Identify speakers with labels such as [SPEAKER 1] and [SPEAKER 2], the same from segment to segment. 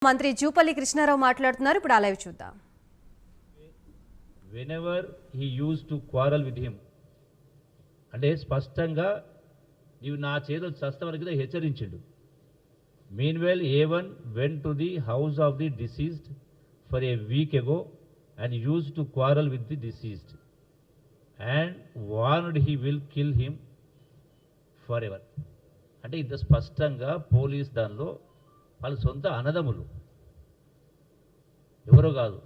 [SPEAKER 1] మంత్రి జూపల్లి కృష్ణారావు మాట్లాడుతున్నారు. ఇప్పుడు ఆ లైవ్ చూద్దాం.
[SPEAKER 2] whenever he used to quarrel with him అంటే స్పష్టంగా నీవు నా చేతులు చస్త వరకు హెచ్చరించిండు. meanwhile A1 went to the house of the deceased for a week ago and used to quarrel with the deceased and warned he will kill him forever. అంటే ఇంత స్పష్టంగా police దానిలో వాళ్ళ సొంత అన్నదమ్ములు ఎవరో కాదు,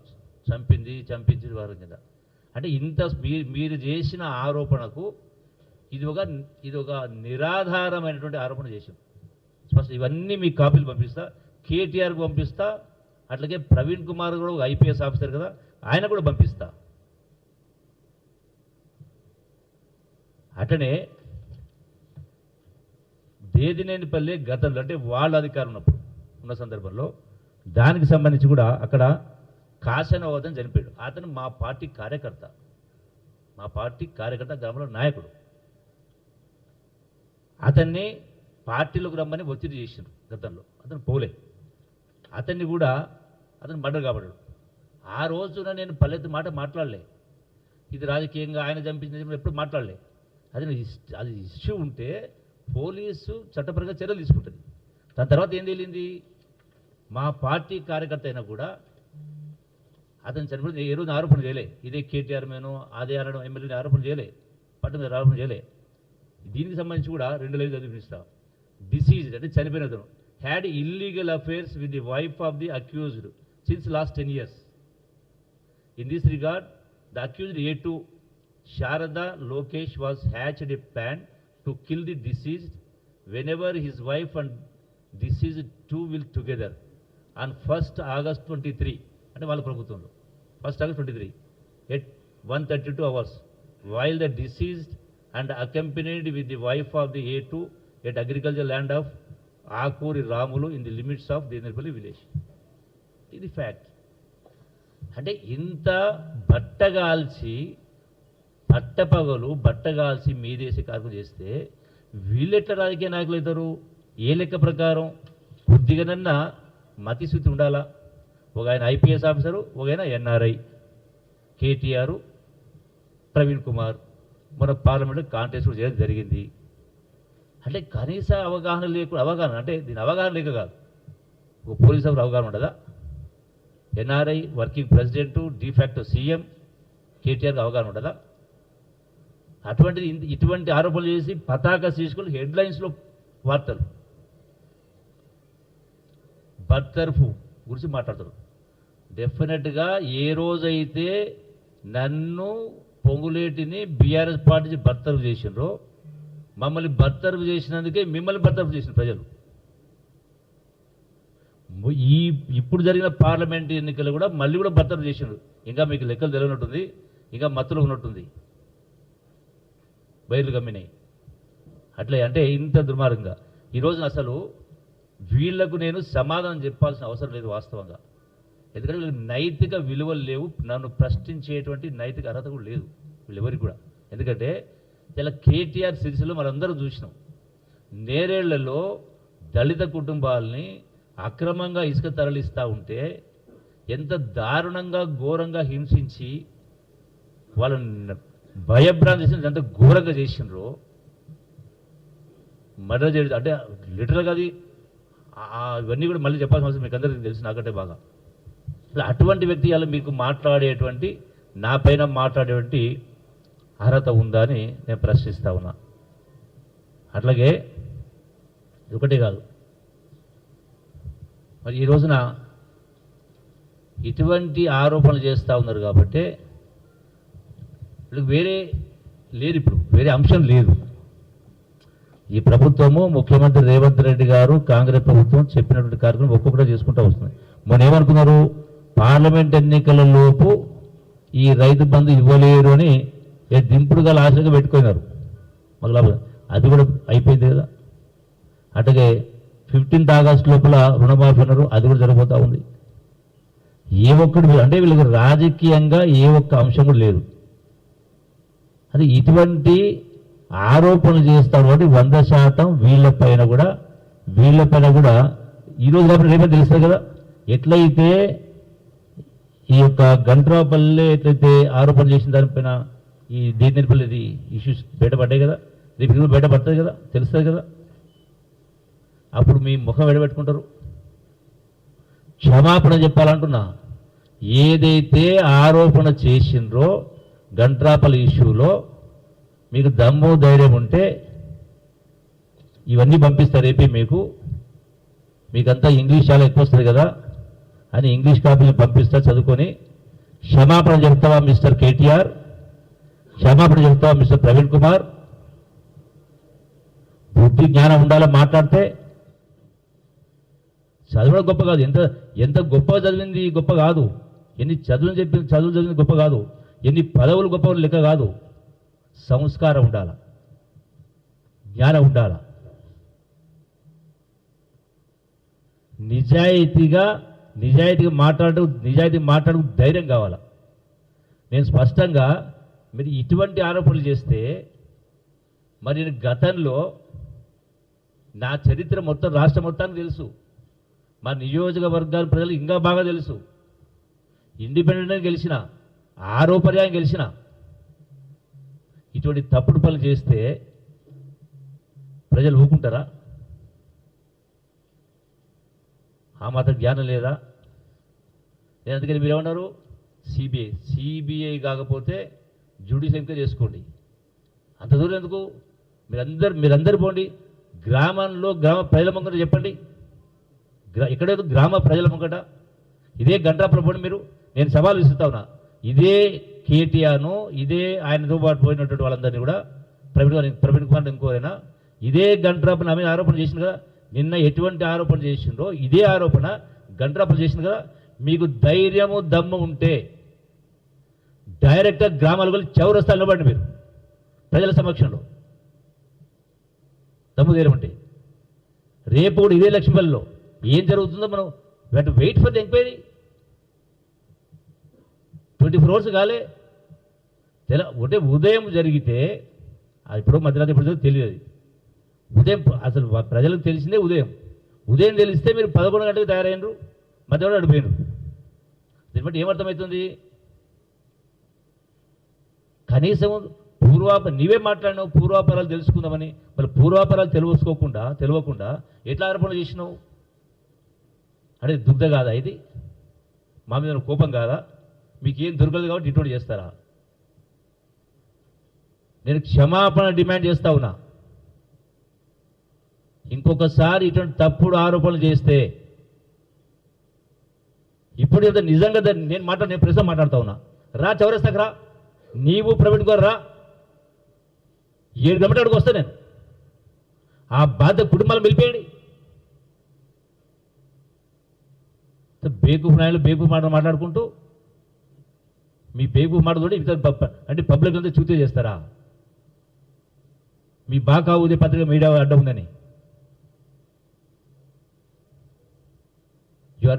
[SPEAKER 2] చంపించి వారి కింద. అంటే ఇంత మీరు చేసిన ఆరోపణకు ఇది ఒక నిరాధారమైనటువంటి ఆరోపణ చేశాం. స్పష్టం ఇవన్నీ మీకు కాపీలు పంపిస్తా, కేటీఆర్కి పంపిస్తా, అట్లాగే ప్రవీణ్ కుమార్ కూడా ఒక ఐపీఎస్ ఆఫీసర్ కదా, ఆయన కూడా పంపిస్తా. అట్లనే దేదినేనిపల్లి గతంలో అంటే వాళ్ళ అధికారం ఉన్న సందర్భంలో దానికి సంబంధించి కూడా అక్కడ కాశనవదన్ చనిపోయాడు. అతను మా పార్టీ కార్యకర్త గ్రామంలో నాయకుడు. అతన్ని పార్టీలోకి రమ్మని ఒత్తిడి చేసిండు గతంలో. అతను పోలే, అతన్ని కూడా అతను మర్డర్ కాబడ్డాడు. ఆ రోజున నేను పల్లెత్తు మాట మాట్లాడలే, ఇది రాజకీయంగా ఆయన చంపించిన ఎప్పుడు మాట్లాడలే. అది ఇష్యూ ఉంటే పోలీసు చట్టపరంగా చర్యలు తీసుకుంటుంది. దాని తర్వాత ఏం తెలియంది, మా పార్టీ కార్యకర్త అయినా కూడా అతను చనిపోయింది ఏ రోజు ఆరోపణ చేయలే. ఇదే కేటీఆర్ మేనో అదే అనడం ఎమ్మెల్యేని ఆరోపణ చేయలే, పట్టు మీద ఆరోపణ చేయలే. దీనికి సంబంధించి కూడా 2 లైన్లు చదివిస్తా. డిసీజ్డ్ అంటే చనిపోయిన అతను had illegal affairs with the wife of the accused since last 10 years. In this regard the accused A2 Sharada Lokesh was hatched a plan to kill the deceased whenever his wife and deceased two will together on 1st August 23 అంటే వాళ్ళ ప్రభుత్వంలో 1st August 23 at 1:32 hours while the deceased and accompanied with the wife of the A2 at agricultural land of Akuri Ramulu in the limits of Denerpalli village. ఇది fact. అంటే ఇంత బట్టగాల్చి మీదేసి కార్యక్రమం చేస్తే వీళ్ళెట్లా రాజకీయ నాయకులు అవుతారు? ఏ లెక్క ప్రకారం కొద్దిగానన్నా మతిశుద్ధి ఉండాలా. ఒక ఆయన ఐపీఎస్ ఆఫీసరు, ఒక ఆయన ఎన్ఆర్ఐ. కేటీఆర్, ప్రవీణ్ కుమార్ మన పార్లమెంట్లో కాంటెస్ట్ కూడా చేయడం జరిగింది. అంటే కనీస అవగాహన అంటే దీని అవగాహన లేక కాదు, ఒక పోలీస్ ఆఫీసర్ అవగాహన ఉండదా? NRI working president de facto CM కేటీఆర్కి అవగాహన ఉండదా? ఇటువంటి ఆరోపణలు చేసి పతాక శీర్షికలు హెడ్లైన్స్లో వార్తలు బర్తరఫ్ గురించి మాట్లాడతారు. డెఫినెట్గా ఏ రోజైతే నన్ను పొంగులేటిని బీఆర్ఎస్ పార్టీ బర్తరఫ్ చేసినారో, మమ్మల్ని బర్తరఫ్ చేసినందుకే మిమ్మల్ని బర్తరఫ్ చేసిన ప్రజలు. ఇప్పుడు జరిగిన పార్లమెంట్ ఎన్నికలు కూడా మళ్ళీ కూడా బర్తరఫ్ చేసినారు. ఇంకా మీకు లెక్కలు తెలియనట్టుంది, ఇంకా మత్తులో ఉన్నట్టుంది, బయలు గమ్మినాయి. అట్లే అంటే ఇంత దుర్మార్గంగా ఈరోజున అసలు వీళ్లకు నేను సమాధానం చెప్పాల్సిన అవసరం లేదు వాస్తవంగా. ఎందుకంటే వీళ్ళకి నైతిక విలువలు లేవు, నన్ను ప్రశ్నించేటువంటి నైతిక అర్హత కూడా లేదు వీళ్ళెవరికి కూడా. ఎందుకంటే ఇలా కేటీఆర్ సిరిసిలో మనందరూ చూసినాం, నేరేళ్లలో దళిత కుటుంబాలని అక్రమంగా ఇసుక తరలిస్తూ ఉంటే ఎంత దారుణంగా ఘోరంగా హింసించి వాళ్ళని భయభ్రాంతి చేసిన ఎంత ఘోరంగా చేసినారో, మర్డర్ చేయడం అంటే లిటరల్గా అది ఇవన్నీ కూడా మళ్ళీ చెప్పాల్సిన అవసరం మీకు అందరికీ తెలుసు, నాకంటే బాగా. అటువంటి వ్యక్తి అలా మీకు మాట్లాడేటువంటి నా పైన మాట్లాడేటువంటి అర్హత ఉందా అని నేను ప్రశ్నిస్తా ఉన్నా. అట్లాగే ఒకటే కాదు, మరి ఈ రోజున ఇటువంటి ఆరోపణలు చేస్తూ ఉన్నారు కాబట్టి వేరే లేదు, ఇప్పుడు వేరే అంశం లేదు. ఈ ప్రభుత్వము ముఖ్యమంత్రి రేవంత్ రెడ్డి గారు కాంగ్రెస్ ప్రభుత్వం చెప్పినటువంటి కార్యక్రమం ఒక్కొక్కటి చేసుకుంటూ వస్తుంది. మొన్న ఏమనుకున్నారు, పార్లమెంట్ ఎన్నికల లోపు ఈ రైతు బంధు ఇవ్వలేరు అని దింపుడుగా ఆశగా పెట్టుకున్నారు. మళ్ళీ అది కూడా అయిపోయింది కదా. అట్లాగే 15th August లోపల రుణమాఫీ అన్నారు, అది కూడా జరగబోతూ ఉంది. ఏ ఒక్కటి అంటే వీళ్ళకి రాజకీయంగా ఏ ఒక్క అంశం కూడా లేదు. అది ఇటువంటి ఆరోపణలు చేస్తారు కాబట్టి 100% వీళ్ళపైన కూడా ఈరోజు కాబట్టి రేపే తెలుస్తుంది కదా, ఎట్లయితే ఈ యొక్క గంట్రాపల్లి ఎట్లయితే ఆరోపణ చేసిన దానిపైన ఈ దేనిపల్లిది ఇష్యూస్ బయటపడ్డాయి కదా, రేపు బయటపడుతుంది కదా, తెలుస్తుంది కదా, అప్పుడు మీ ముఖం ఎడబెట్టుకుంటారు. క్షమాపణ చెప్పాలంటున్నా. ఏదైతే ఆరోపణ చేసిండ్రో గంట్రాపల్లి ఇష్యూలో మీకు దమ్ము ధైర్యం ఉంటే ఇవన్నీ పంపిస్తారు రేపే మీకంతా ఇంగ్లీష్ చాలా ఎక్కువ వస్తుంది కదా అని ఇంగ్లీష్ కాపీలు పంపిస్తా, చదువుకొని క్షమాపణ చెప్తావా మిస్టర్ కేటీఆర్, క్షమాపణ చెప్తావా మిస్టర్ ప్రవీణ్ కుమార్. బుద్ధి జ్ఞానం ఉండాలో మాట్లాడితే. చదవడం గొప్ప కాదు, ఎంత గొప్పగా చదివింది గొప్ప కాదు, ఎన్ని చదువులు చదివింది గొప్ప కాదు, ఎన్ని పదవులు గొప్ప లెక్క కాదు. సంస్కారం ఉండాల, జ్ఞానం ఉండాల, నిజాయితీగా మాట్లాడు ధైర్యం కావాలా. నేను స్పష్టంగా మీరు ఇటువంటి ఆరోపణలు చేస్తే మరి నేను గతంలో నా చరిత్ర మొత్తం రాష్ట్ర మొత్తానికి తెలుసు, మా నియోజకవర్గాల ప్రజలు ఇంకా బాగా తెలుసు. ఇండిపెండెంట్గా గెలిచిన, ఆరోపర్యాయం గెలిచిన. ఇటువంటి తప్పుడు పనులు చేస్తే ప్రజలు ఊరుకుంటారా? ఆ మాత్రం జ్ఞానం లేదా? నేను అందుకని మీరేమన్నారు, సిబిఐ కాకపోతే జ్యుడిషియల్ ఎంక్వైరీ చేసుకోండి. అంత దూరం ఎందుకు? మీరందరూ పోండి, గ్రామ ప్రజల ముంగట చెప్పండి, ఎక్కడేదో గ్రామ ప్రజల ముంగట ఇదే గంట్రాపల్లి పోండి మీరు. నేను సవాల్ విసురుతా ఉన్నా, ఇదే కేటీఆర్ను, ఇదే ఆయనతో పాటు పోయినటువంటి వాళ్ళందరినీ కూడా ప్రవీణ్ కుమార్ ఇంకోరైనా ఇదే గంట్రాపల్లి ఆమె ఆరోపణ చేసింది కదా, నిన్న ఎటువంటి ఆరోపణ చేసిండ్రో ఇదే ఆరోపణ గంట్రాపల్లి చేసింది కదా. మీకు ధైర్యము దమ్ము ఉంటే డైరెక్ట్గా గ్రామాల గురించి చౌరస్తాలు నిలబడండి మీరు ప్రజల సమక్షంలో. దమ్ము ధైర్యం ఉంటే రేపు కూడా ఇదే లక్ష్మీపల్లిలో ఏం జరుగుతుందో మనం wait for the enquiry. 24 hours కాలే ఒకటే ఉదయం జరిగితే, అది ఇప్పుడు మధ్యరాత్రి ఇప్పుడు తెలియదు. ఉదయం అసలు ప్రజలకు తెలిసిందే ఉదయం తెలిస్తే మీరు 11 గంటలకు తయారైనరు, మధ్యలో అడిపోయినరు. దీన్ని బట్టి ఏమర్థమవుతుంది? కనీసం నీవే మాట్లాడినావు పూర్వాపరాలు తెలుసుకుందామని, మరి పూర్వాపరాలు తెలియకుండా ఎట్లా ఆరోపణ చేసినావు? అంటే దుగ్ధ కాదా ఇది? మా మీద కోపం కాదా? మీకేం దొరకదు కాబట్టి ఇటువంటి చేస్తారా? నేను క్షమాపణ డిమాండ్ చేస్తా ఉన్నా. ఇంకొకసారి ఇటువంటి తప్పుడు ఆరోపణలు చేస్తే ఇప్పుడు నిజంగా నేను ప్రశ్న మాట్లాడుతా ఉన్నా. రా చౌరస్తాకు రా, నీవు ప్రవీణ్ గారు రా, 7 గంటల అడుగు వస్తా నేను. ఆ బాధ్యత కుటుంబాలు వెళ్ళిపోయాడు. బేకూఫ్ నాయలు బేకూఫ్ మాట మాట్లాడుకుంటూ మీ బేకూఫ్ మాటతోటి అంటే పబ్లిక్ అంతా చూతే చేస్తారా? మీ బాకా ఉదయ పత్రిక మీడియా అడ్డం ఉందని.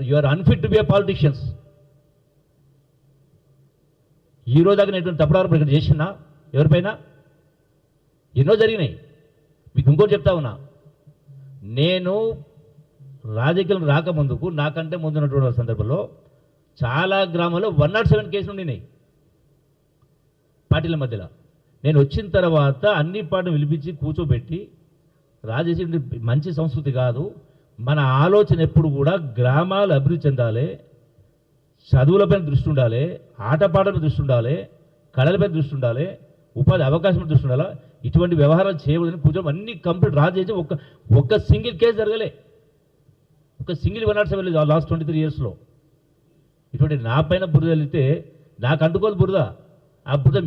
[SPEAKER 2] You are unfit to be a politicians. ఈ రోజు దాకా నేను తప్పుడు ఆరోపణ ఇక్కడ చేసినా ఎవరిపైన? ఎన్నో జరిగినాయి. మీకు ఇంకోటి చెప్తా ఉన్నా, నేను రాజకీయం రాకముందుకు నాకంటే ముందున్నటువంటి సందర్భంలో చాలా గ్రామాల్లో 107 కేసులు ఉండినాయి పార్టీల మధ్యలో. నేను వచ్చిన తర్వాత అన్ని పార్టీలు పిలిపించి కూర్చోబెట్టి, రాజకీయం మంచి సంస్కృతి కాదు, మన ఆలోచన ఎప్పుడు కూడా గ్రామాలు అభివృద్ధి చెందాలి, చదువులపైన దృష్టి ఉండాలి, ఆటపాటల దృష్టి ఉండాలి, కళలపై దృష్టి ఉండాలి, ఉపాధి అవకాశం దృష్టి ఉండాలి. ఇటువంటి వ్యవహారాలు చేయకూడదని కూర్చొని అన్ని కంప్లీట్ రాజేసి ఒక్క సింగిల్ కేసు జరగలే, ఒక సింగిల్ 107 లాస్ట్ 23 yearsలో. ఇటువంటి నా పైన బురద వెళ్తే నాకు అంటుకోదు బురద. ఆ బురద